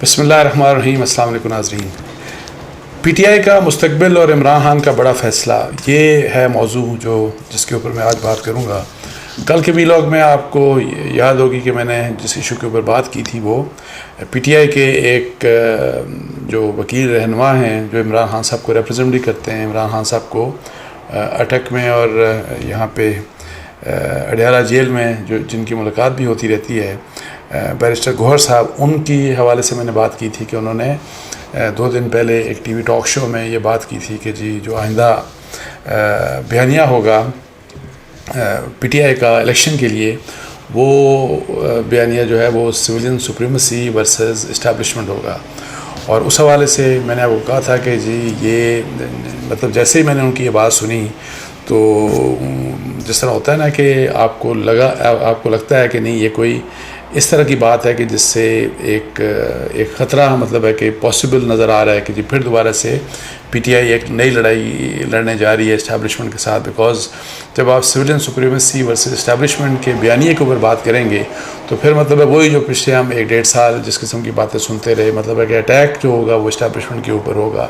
بسم اللہ الرحمن الرحیم. السلام علیکم ناظرین. پی ٹی آئی کا مستقبل اور عمران خان کا بڑا فیصلہ، یہ ہے موضوع جس کے اوپر میں آج بات کروں گا. کل کے ویلاگ میں آپ کو یاد ہوگی کہ میں نے جس ایشو کے اوپر بات کی تھی وہ پی ٹی آئی کے ایک جو وکیل رہنما ہیں جو عمران خان صاحب کو ریپرزینٹ بھی کرتے ہیں. عمران خان صاحب کو اٹک میں اور یہاں پہ اڈیالہ جیل میں جن کی ملاقات بھی ہوتی رہتی ہے، بیرسٹر گوہر صاحب، ان کی حوالے سے میں نے بات کی تھی کہ انہوں نے 2 دن پہلے ایک ٹی وی ٹاک شو میں یہ بات کی تھی کہ جی جو آئندہ بیانیہ ہوگا پی ٹی آئی کا الیکشن کے لیے، وہ بیانیہ جو ہے وہ سویلین سپریمیسی ورسز اسٹیبلشمنٹ ہوگا. اور اس حوالے سے میں نے آپ کو کہا تھا کہ جی یہ مطلب جیسے ہی میں نے ان کی یہ بات سنی تو جس طرح ہوتا ہے نا کہ آپ کو لگتا ہے کہ نہیں یہ کوئی اس طرح کی بات ہے کہ جس سے ایک خطرہ مطلب ہے کہ پاسبل نظر آ رہا ہے کہ جی پھر دوبارہ سے پی ٹی آئی ایک نئی لڑائی لڑنے جا رہی ہے اسٹیبلشمنٹ کے ساتھ. بیکاز جب آپ سویلین سپریمیسی ورسز اسٹیبلشمنٹ کے بیانیے کے اوپر بات کریں گے تو پھر مطلب ہے وہی جو پچھلے ہم 1-1.5 سال جس قسم کی باتیں سنتے رہے، مطلب ہے کہ اٹیک جو ہوگا وہ اسٹیبلشمنٹ کے اوپر ہوگا.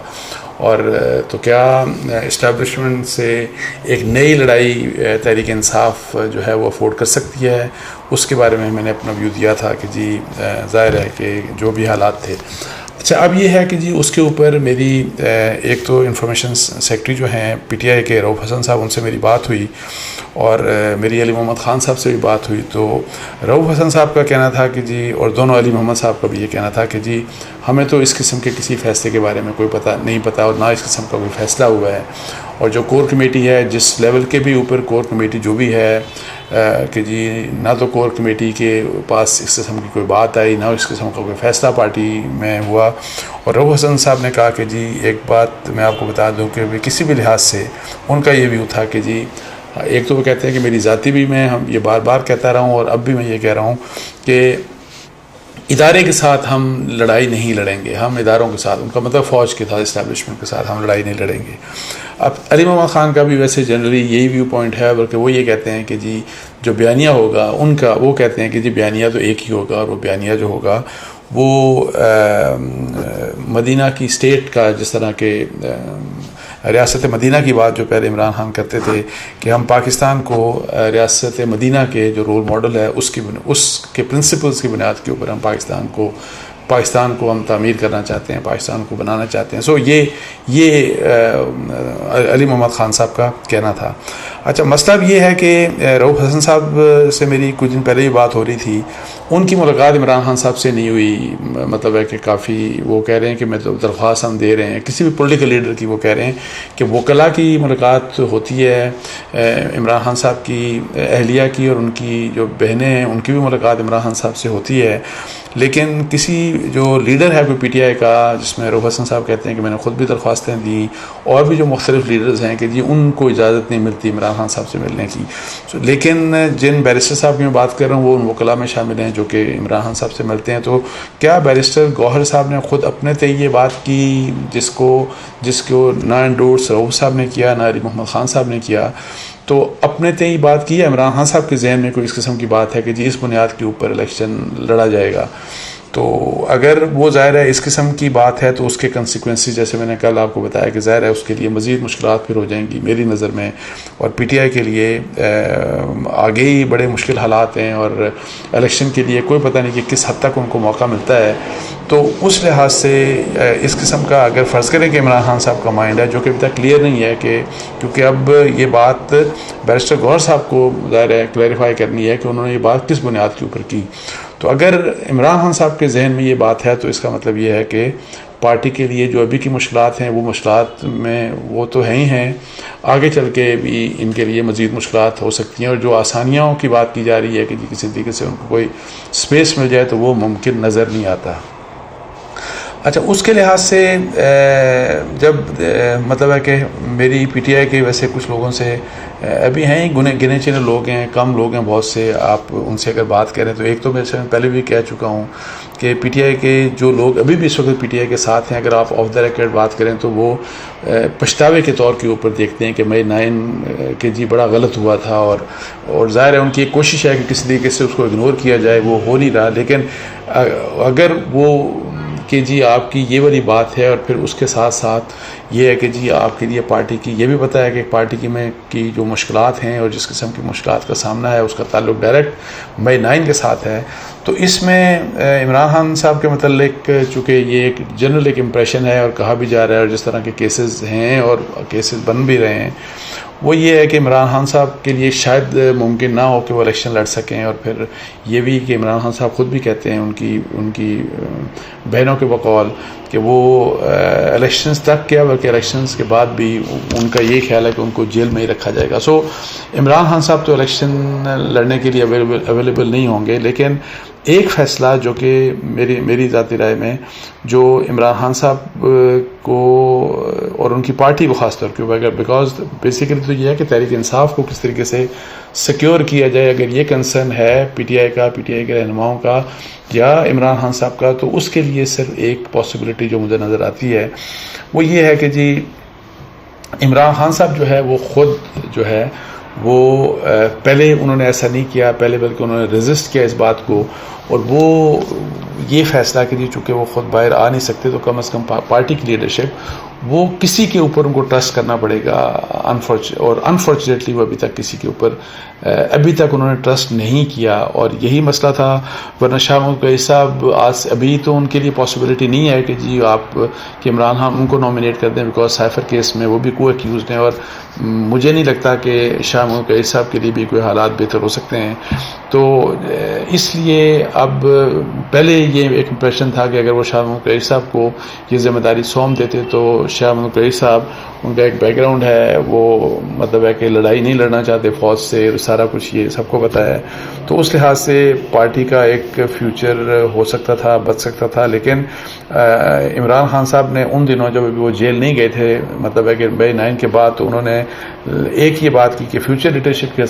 اور تو کیا اسٹیبلشمنٹ سے ایک نئی لڑائی تحریک انصاف جو ہے وہ افورڈ کر سکتی ہے، اس کے بارے میں نے اپنا ویو دیا تھا کہ جی ظاہر ہے کہ جو بھی حالات تھے. اچھا، اب یہ ہے کہ جی اس کے اوپر میری ایک تو انفارمیشن سیکرٹری جو ہیں پی ٹی آئی کے رؤف حسن صاحب، ان سے میری بات ہوئی اور میری علی محمد خان صاحب سے بھی بات ہوئی. تو رؤف حسن صاحب کا کہنا تھا کہ جی، اور دونوں علی محمد صاحب کا بھی یہ کہنا تھا کہ جی ہمیں تو اس قسم کے کسی فیصلے کے بارے میں کوئی نہیں پتہ اور نہ اس قسم کا کوئی فیصلہ ہوا ہے. اور جو کور کمیٹی ہے، جس لیول کے بھی اوپر کور کمیٹی جو بھی ہے کہ جی نہ تو کور کمیٹی کے پاس اس قسم کی کوئی بات آئی، نہ اس قسم کا کوئی فیصلہ پارٹی میں ہوا. اور رؤف حسن صاحب نے کہا کہ جی ایک بات میں آپ کو بتا دوں کہ کسی بھی لحاظ سے ان کا یہ ویو تھا کہ جی ایک تو وہ کہتے ہیں کہ میری ذاتی بھی میں یہ بار بار کہتا رہا ہوں اور اب بھی میں یہ کہہ رہا ہوں کہ ادارے کے ساتھ ہم لڑائی نہیں لڑیں گے، ہم اداروں کے ساتھ، ان کا مطلب فوج کے ساتھ، اسٹیبلشمنٹ کے ساتھ ہم لڑائی نہیں لڑیں گے. اب علی محمد خان کا بھی ویسے جنرلی یہی ویو پوائنٹ ہے، بلکہ وہ یہ کہتے ہیں کہ جی جو بیانیہ ہوگا ان کا، وہ کہتے ہیں کہ جی بیانیہ تو ایک ہی ہوگا، اور وہ بیانیہ جو ہوگا وہ مدینہ کی اسٹیٹ کا، جس طرح کے ریاست مدینہ کی بات جو پہلے عمران خان کرتے تھے کہ ہم پاکستان کو ریاست مدینہ کے جو رول ماڈل ہے اس کے پرنسپلز کی بنیاد کے اوپر ہم پاکستان کو ہم تعمیر کرنا چاہتے ہیں، پاکستان کو بنانا چاہتے ہیں. سو یہ علی محمد خان صاحب کا کہنا تھا. اچھا، مسئلہ یہ ہے کہ رؤف حسن صاحب سے میری کچھ دن پہلے ہی بات ہو رہی تھی. ان کی ملاقات عمران خان صاحب سے نہیں ہوئی. مطلب ہے کہ کافی وہ کہہ رہے ہیں کہ میں تو درخواست ہم دے رہے ہیں کسی بھی پولیٹیکل لیڈر کی، وہ کہہ رہے ہیں کہ وکلاء کی ملاقات ہوتی ہے عمران خان صاحب کی، اہلیہ کی اور ان کی جو بہنیں ہیں ان کی بھی ملاقات عمران خان صاحب سے ہوتی ہے، لیکن کسی جو لیڈر ہے کوئی پی ٹی آئی کا، جس میں رؤف حسن صاحب کہتے ہیں کہ میں نے خود بھی درخواستیں دیں، اور بھی جو مختلف لیڈرز ہیں کہ جی ان کو اجازت نہیں ملتی عمران خان صاحب سے ملنے کی. لیکن جن بیرسٹر صاحب کی میں بات کر رہا ہوں وہ ان وکلاء میں شامل ہیں جو کہ عمران خان صاحب سے ملتے ہیں. تو کیا بیرسٹر گوہر صاحب نے خود اپنے تے یہ بات کی جس کو نہ انڈورس رؤف صاحب نے کیا، نہ علی محمد خان صاحب نے کیا، تو اپنے تے ہی بات کی ہے؟ عمران خان صاحب کے ذہن میں کوئی اس قسم کی بات ہے کہ جی اس بنیاد کے اوپر الیکشن لڑا جائے گا؟ تو اگر وہ ظاہر ہے اس قسم کی بات ہے تو اس کے کنسیکوینسز، جیسے میں نے کل آپ کو بتایا کہ ظاہر ہے اس کے لیے مزید مشکلات پھر ہو جائیں گی میری نظر میں، اور پی ٹی آئی کے لیے آگے ہی بڑے مشکل حالات ہیں، اور الیکشن کے لیے کوئی پتہ نہیں کہ کس حد تک ان کو موقع ملتا ہے. تو اس لحاظ سے اس قسم کا اگر فرض کریں کہ عمران خان صاحب کا مائنڈ ہے، جو کہ ابھی تک کلیئر نہیں ہے کہ کیونکہ اب یہ بات بیرسٹر گوہر صاحب کو ظاہر ہے کلیریفائی کرنی ہے کہ انہوں نے یہ بات کس بنیاد کے اوپر کی. تو اگر عمران خان صاحب کے ذہن میں یہ بات ہے تو اس کا مطلب یہ ہے کہ پارٹی کے لیے جو ابھی کی مشکلات ہیں وہ مشکلات میں وہ تو ہیں ہی ہیں، آگے چل کے بھی ان کے لیے مزید مشکلات ہو سکتی ہیں. اور جو آسانیوں کی بات کی جا رہی ہے کہ جی کسی طریقے سے ان کو کوئی سپیس مل جائے تو وہ ممکن نظر نہیں آتا. اچھا، اس کے لحاظ سے جب مطلب ہے کہ میری پی ٹی آئی کے ویسے کچھ لوگوں سے ابھی ہیں گنے چنے لوگ ہیں، کم لوگ ہیں بہت سے، آپ ان سے اگر بات کریں تو ایک تو میں پہلے بھی کہہ چکا ہوں کہ پی ٹی آئی کے جو لوگ ابھی بھی اس وقت پی ٹی آئی کے ساتھ ہیں، اگر آپ آف دا ریکارڈ بات کریں تو وہ پچھتاوے کے طور کے اوپر دیکھتے ہیں کہ مئی 9 کہ جی بڑا غلط ہوا تھا، اور ظاہر ہے ان کی ایک کوشش ہے کہ کسی طریقے سے اس کو اگنور کیا جائے، وہ ہو نہیں رہا. لیکن اگر وہ کہ جی آپ کی یہ والی بات ہے، اور پھر اس کے ساتھ ساتھ یہ ہے کہ جی آپ کے لیے پارٹی کی یہ بھی پتہ ہے کہ پارٹی کی جو مشکلات ہیں اور جس قسم کی مشکلات کا سامنا ہے اس کا تعلق ڈائریکٹ مئی 9 کے ساتھ ہے. تو اس میں عمران خان صاحب کے متعلق چونکہ یہ ایک جنرل ایک امپریشن ہے اور کہا بھی جا رہا ہے، اور جس طرح کے کیسز ہیں اور کیسز بن بھی رہے ہیں، وہ یہ ہے کہ عمران خان صاحب کے لیے شاید ممکن نہ ہو کہ وہ الیکشن لڑ سکیں. اور پھر یہ بھی کہ عمران خان صاحب خود بھی کہتے ہیں ان کی بہنوں کے بقول کہ وہ الیکشنز تک کیا بلکہ الیکشنز کے بعد بھی ان کا یہ خیال ہے کہ ان کو جیل میں ہی رکھا جائے گا. سو عمران خان صاحب تو الیکشن لڑنے کے لیے اویلیبل نہیں ہوں گے. لیکن ایک فیصلہ جو کہ میری ذاتی رائے میں جو عمران خان صاحب کو اور ان کی پارٹی کو خاص طور پہ، بیکاز بیسیکلی تو یہ ہے کہ تحریک انصاف کو کس طریقے سے سیکیور کیا جائے، اگر یہ کنسرن ہے پی ٹی آئی کے رہنماؤں کا یا عمران خان صاحب کا، تو اس کے لیے صرف ایک پاسبلٹی جو مجھے نظر آتی ہے وہ یہ ہے کہ جی عمران خان صاحب جو ہے وہ خود جو ہے وہ پہلے انہوں نے ایسا نہیں کیا، پہلے بلکہ انہوں نے ریزسٹ کیا اس بات کو، اور وہ یہ فیصلہ کہ جی چونکہ وہ خود باہر آ نہیں سکتے تو کم از کم پارٹی کی لیڈرشپ وہ کسی کے اوپر ان کو ٹرسٹ کرنا پڑے گا. اور انفارچونیٹلی وہ ابھی تک کسی کے اوپر ابھی تک انہوں نے ٹرسٹ نہیں کیا، اور یہی مسئلہ تھا. ورنہ شاہ محمود قریشی صاحب ابھی تو ان کے لیے پاسبلٹی نہیں ہے کہ جی آپ کہ عمران خان ان کو نامینیٹ کر دیں، بیکاز سائفر کیس میں وہ بھی کو ایکیوزڈ ہیں، اور مجھے نہیں لگتا کہ شاہ محمود قریشی صاحب کے لیے بھی کوئی حالات بہتر ہو سکتے ہیں. تو اس لیے اب پہلے یہ ایک امپریشن تھا کہ اگر وہ شاہ محمود قریشی صاحب کو یہ ذمہ داری سونپ دیتے تو شاہ محمود قریشی صاحب ان کا ایک بیک گراؤنڈ ہے، وہ مطلب ہے کہ لڑائی نہیں لڑنا چاہتے فوج سے، سارا کچھ یہ سب کو پتہ ہے. تو اس لحاظ سے پارٹی کا ایک فیوچر ہو سکتا تھا، بچ سکتا تھا. لیکن عمران خان صاحب نے ان دنوں جب ابھی وہ جیل نہیں گئے تھے، مطلب ہے کہ مئی 9 کے بعد، تو انہوں نے ایک یہ بات کی کہ فیوچر لیڈرشپ کے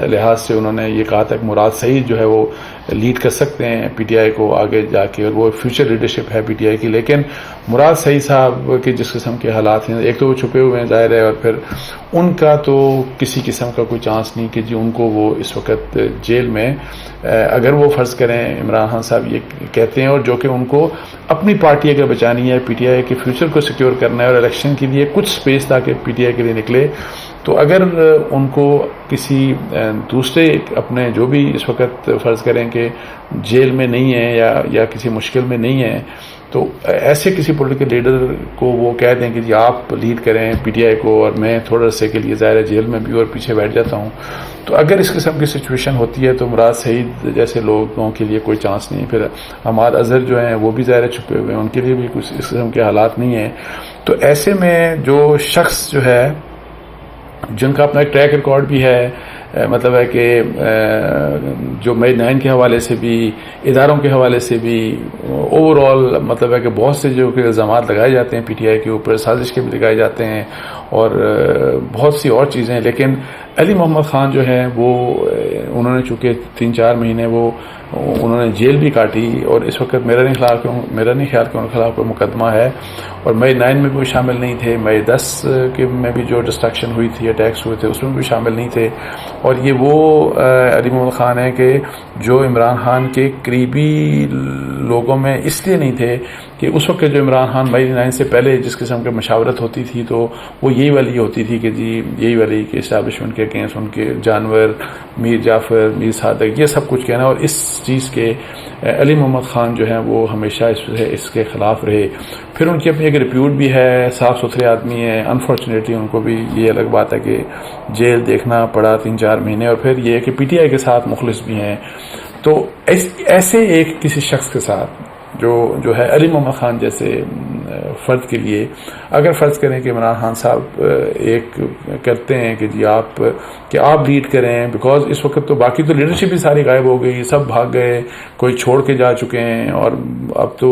لحاظ سے انہوں نے یہ کہا تھا کہ مراد سعید جو ہے وہ لیڈ کر سکتے ہیں پی ٹی آئی کو آگے جا کے، اور وہ فیوچر لیڈرشپ ہے پی ٹی آئی کی. لیکن مراد سعید صاحب کے جس قسم کے حالات ہیں، ایک تو وہ چھپے ہوئے ہیں ظاہر ہے، اور پھر ان کا تو کسی قسم کا کوئی چانس نہیں کہ جی ان کو وہ اس وقت جیل میں اگر وہ فرض کریں عمران خان صاحب یہ کہتے ہیں، اور جو کہ ان کو اپنی پارٹی اگر بچانی ہے، پی ٹی آئی کے فیوچر کو سیکیور کرنا ہے اور الیکشن کے لیے کچھ سپیس تاکہ پی ٹی آئی کے لیے نکلے، تو اگر ان کو کسی دوسرے اپنے جو بھی اس وقت فرض کریں کہ جیل میں نہیں ہیں یا کسی مشکل میں نہیں ہیں، تو ایسے کسی پولیٹیکل لیڈر کو وہ کہہ دیں کہ جی آپ لیڈ کریں پی ٹی آئی کو، اور میں تھوڑا عرصے کے لیے ظاہر جیل میں بھی اور پیچھے بیٹھ جاتا ہوں. تو اگر اس قسم کی سچویشن ہوتی ہے تو مراد سعید جیسے لوگوں کے لیے کوئی چانس نہیں. پھر عماد اظہر جو ہیں وہ بھی ظاہر چھپے ہوئے ہیں، ان کے لیے بھی کچھ اس قسم کے حالات نہیں ہیں. تو ایسے میں جو شخص جو ہے جن کا اپنا ایک ٹریک ریکارڈ بھی ہے، مطلب ہے کہ جو مئی 9 کے حوالے سے بھی، اداروں کے حوالے سے بھی، اوور آل مطلب ہے کہ بہت سے جو کہ الزامات لگائے جاتے ہیں پی ٹی آئی کے اوپر، سازش کے بھی لگائے جاتے ہیں اور بہت سی اور چیزیں. لیکن علی محمد خان جو ہیں وہ انہوں نے چونکہ 3-4 مہینے وہ انہوں نے جیل بھی کاٹی، اور اس وقت میرا نہیں خیال کہ ان کے خلاف کوئی مقدمہ ہے، اور مئی 9 میں بھی وہ شامل نہیں تھے. مئی 10 کے میں بھی جو ڈسٹرکشن ہوئی تھی، اٹیکس ہوئے تھے، اس میں بھی شامل نہیں تھے. اور یہ وہ علی محمد خان ہیں کہ جو عمران خان کے قریبی لوگوں میں اس لیے نہیں تھے کہ اس وقت جو عمران خان مئی 9 سے پہلے جس قسم کی مشاورت ہوتی تھی تو وہ یہی والی ہوتی تھی کہ جی یہی والی کہ اسٹیبلشمنٹ کے اگینسٹ ان کے جانور، میر جعفر، میر صادق، یہ سب کچھ کہنا. اور اس چیز کے علی محمد خان جو ہیں وہ ہمیشہ اس کے خلاف رہے. پھر ان کی اپنی ایک ریپیوٹ بھی ہے، صاف ستھرے آدمی ہیں. انفارچونیٹلی ان کو بھی یہ الگ بات ہے کہ جیل دیکھنا پڑا 3-4 مہینے، اور پھر یہ کہ پی ٹی آئی کے ساتھ مخلص بھی ہیں. تو ایسے ایک کسی شخص کے ساتھ جو ہے علی محمد خان جیسے فرد کے لیے، اگر فرض کریں کہ عمران خان صاحب ایک کرتے ہیں کہ جی آپ لیڈ کریں، بیکاز اس وقت تو باقی تو لیڈرشپ بھی ساری غائب ہو گئی، سب بھاگ گئے، کوئی چھوڑ کے جا چکے ہیں. اور اب تو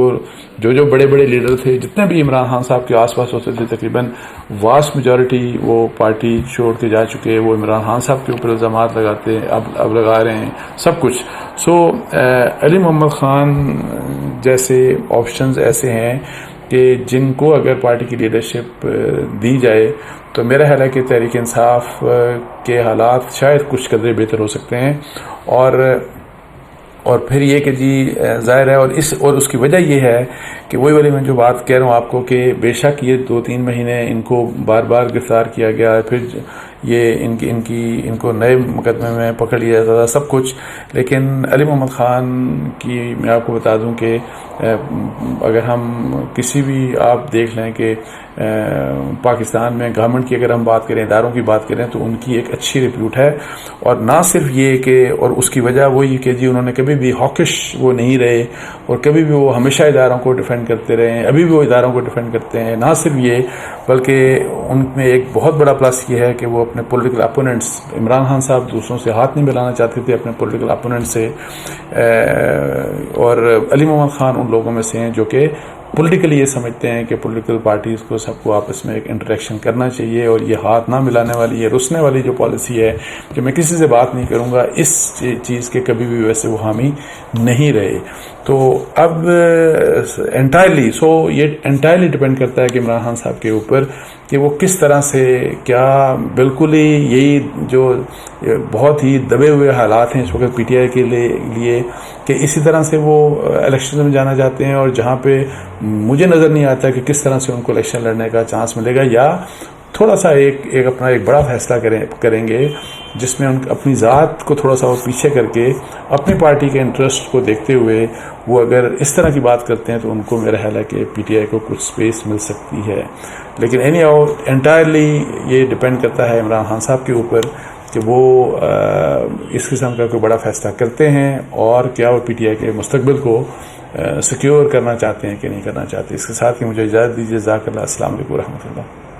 جو بڑے بڑے لیڈر تھے، جتنے بھی عمران خان صاحب کے آس پاس ہوتے تھے، تقریباً واسٹ میجورٹی وہ پارٹی چھوڑ کے جا چکے. وہ عمران خان صاحب کے اوپر الزامات لگاتے اب لگا رہے ہیں سب کچھ. سو علی محمد خان جیسے آپشنز ایسے ہیں کہ جن کو اگر پارٹی کی لیڈرشپ دی جائے تو میرا خیال ہے کہ تحریک انصاف کے حالات شاید کچھ قدرے بہتر ہو سکتے ہیں. اور اور پھر یہ کہ جی ظاہر ہے اور اس کی وجہ یہ ہے کہ وہی والی میں جو بات کہہ رہا ہوں آپ کو کہ بے شک یہ 2-3 مہینے ان کو بار بار گرفتار کیا گیا، پھر یہ ان کو نئے مقدمے میں پکڑ لیا جاتا تھا سب کچھ، لیکن علی محمد خان کی میں آپ کو بتا دوں کہ اگر ہم کسی بھی آپ دیکھ لیں کہ پاکستان میں گورنمنٹ کی اگر ہم بات کریں، اداروں کی بات کریں، تو ان کی ایک اچھی ریپیوٹ ہے، اور نہ صرف یہ کہ اور اس کی وجہ وہی کہ جی انہوں نے کبھی بھی ہاکش وہ نہیں رہے، اور کبھی بھی وہ ہمیشہ اداروں کو ڈیفینڈ کرتے رہے ہیں، ابھی بھی وہ اداروں کو ڈیفینڈ کرتے ہیں۔ نہ صرف یہ بلکہ ان میں ایک بہت بڑا پلس یہ ہے کہ وہ اپنے پولیٹیکل اپوننٹس، عمران خان صاحب دوسروں سے ہاتھ نہیں ملانا چاہتے تھے اپنے پولیٹیکل اپوننٹ سے، اور علی محمد خان ان لوگوں میں سے ہیں جو کہ پولیٹیکلی یہ سمجھتے ہیں کہ پولیٹیکل پارٹیز کو سب کو آپس میں ایک انٹریکشن کرنا چاہیے، اور یہ ہاتھ نہ ملانے والی، یہ رسنے والی جو پالیسی ہے کہ میں کسی سے بات نہیں کروں گا، اس چیز کے کبھی بھی ویسے وہ حامی نہیں رہے۔ تو اب یہ انٹائرلی ڈپینڈ کرتا ہے کہ عمران خان صاحب کے اوپر کہ وہ کس طرح سے، کیا بالکل ہی یہی جو بہت ہی دبے ہوئے حالات ہیں اس وقت پی ٹی آئی کے لیے کہ اسی طرح سے وہ الیکشن میں جانا چاہتے ہیں، اور جہاں پہ مجھے نظر نہیں آتا کہ کس طرح سے ان کو الیکشن لڑنے کا چانس ملے گا، یا تھوڑا سا اپنا ایک بڑا فیصلہ کریں گے جس میں ان اپنی ذات کو تھوڑا سا وہ پیچھے کر کے اپنی پارٹی کے انٹرسٹ کو دیکھتے ہوئے وہ اگر اس طرح کی بات کرتے ہیں تو ان کو میرا خیال ہے کہ پی ٹی آئی کو کچھ سپیس مل سکتی ہے۔ لیکن انٹائرلی یہ ڈپینڈ کرتا ہے عمران خان صاحب کے اوپر کہ وہ اس قسم کا کوئی بڑا فیصلہ کرتے ہیں، اور کیا وہ پی ٹی آئی کے مستقبل کو سیکیور کرنا چاہتے ہیں کہ نہیں کرنا چاہتے۔ اس کے ساتھ ہی مجھے اجازت دیجیے۔ جزاک اللہ۔ السلام علیکم و رحمۃ اللہ۔